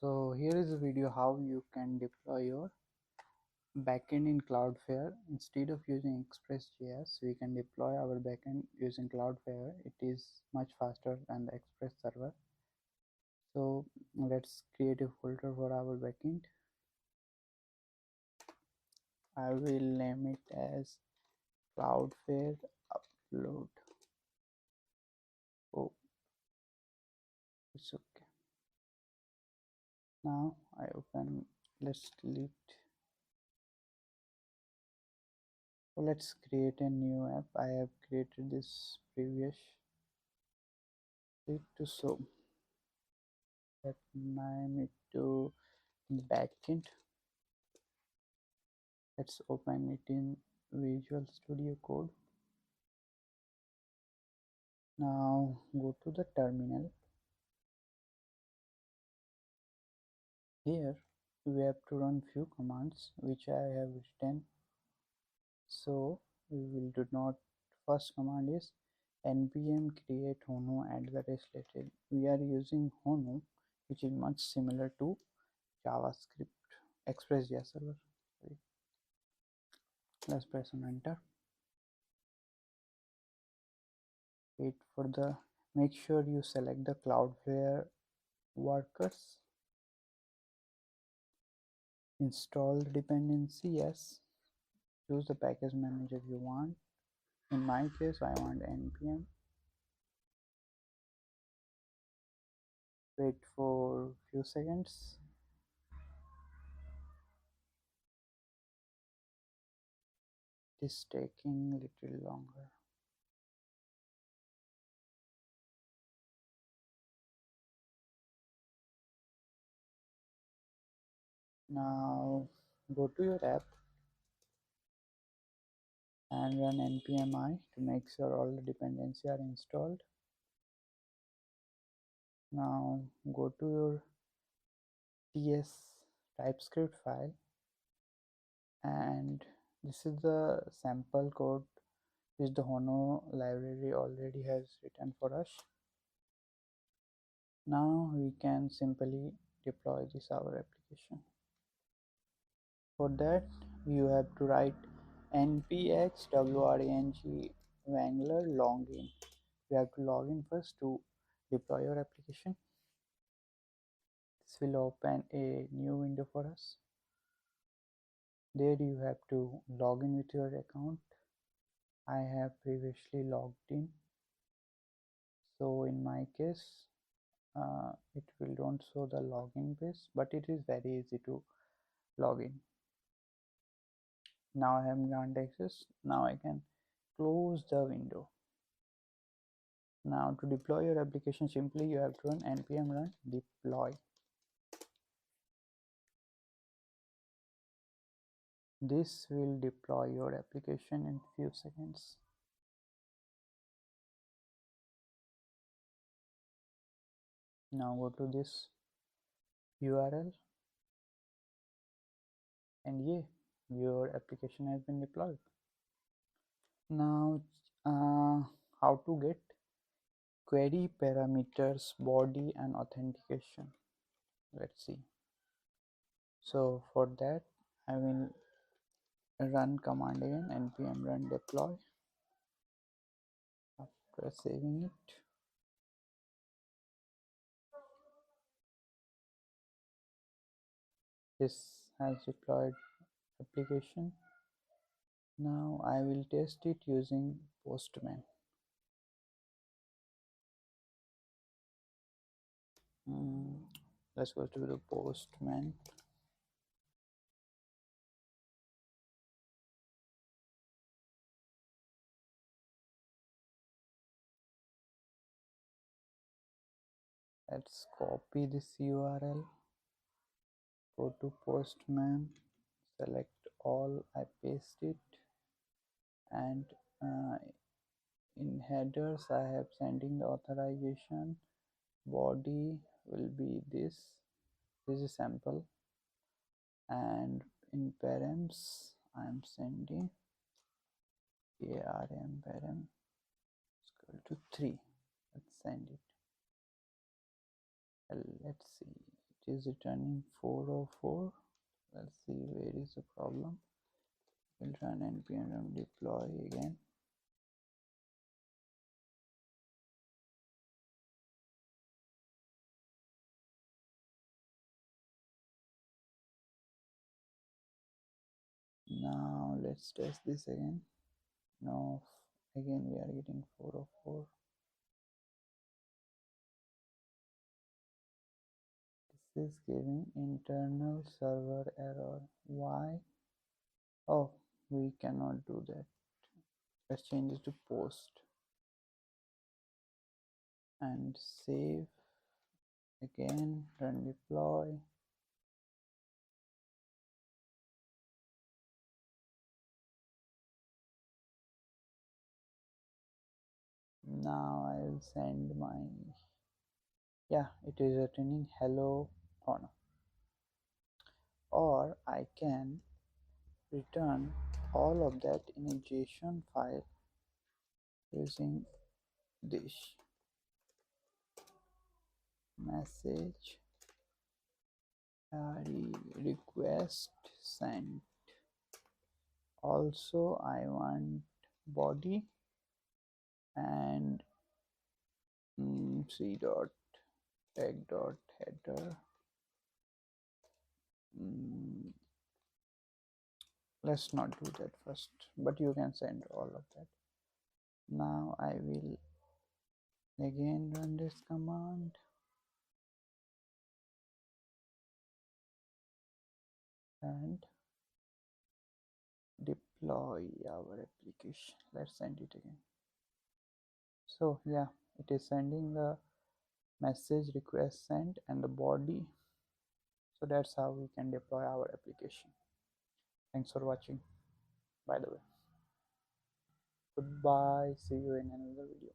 So here is a video how you can deploy your backend in Cloudflare. Instead of using Express.js, we can deploy our backend using Cloudflare. It is much faster than the Express server. So let's create a folder for our backend. I will name it as Cloudflare upload. Oh, it's okay. Now I open, let's delete. So let's create a new app. I have created this previous to so let name it to backend. Let's open it in Visual Studio Code. Now go to the terminal. Here we have to run few commands which I have written. So we will do not. First command is npm create hono @. We are using hono, which is much similar to JavaScript Express.js server. Let's press on enter. Wait for the, make sure you select the Cloudflare workers. Install the dependency, yes. Choose the package manager you want. In my case, I want npm. Wait for few seconds. It is taking a little longer. Now go to your app and run npmi to make sure all the dependencies are installed. Now go to your ts TypeScript file, and this is the sample code which the hono library already has written for us. Now we can simply deploy this our application. For that you have to write npx wrangler login. You have to log in first to deploy your application. This will open a new window for us. There you have to log in with your account. I have previously logged in, so in my case it will don't show the login page, but it is very easy to log in. Now I have granted access. Now I can close the window. Now to deploy your application, simply you have to run npm run deploy. This will deploy your application in few seconds. Now go to this URL and yeah, your application has been deployed. Now how to get query parameters, body and authentication. Let's see. So for that I will run command again, npm run deploy. After saving it, this has deployed application. Now I will test it using Postman. Let's go to the Postman. Let's copy this URL, go to Postman, select all, I paste it, and in headers I have sending the authorization. Body will be this is sample, and in params I am sending param equal to 3. Let's send it. Let's see, It is returning 404. Let's see where is the problem. We'll run npm deploy again. Now let's test this again. No, again we are getting 404. This is giving internal server error. Why? Oh, we cannot do that. Let's change it to post and save. Again, run deploy. Now I will send my, yeah, it is returning hello hono. Or I can return all of that in a JSON file using this message request sent. Also I want body and c dot tag dot header. Let's not do that first, but you can send all of that. Now I will again run this command and deploy our application. Let's send it again. So yeah, it is sending the message request sent and the body. So that's how we can deploy our application. Thanks for watching, by the way. Goodbye, see you in another video.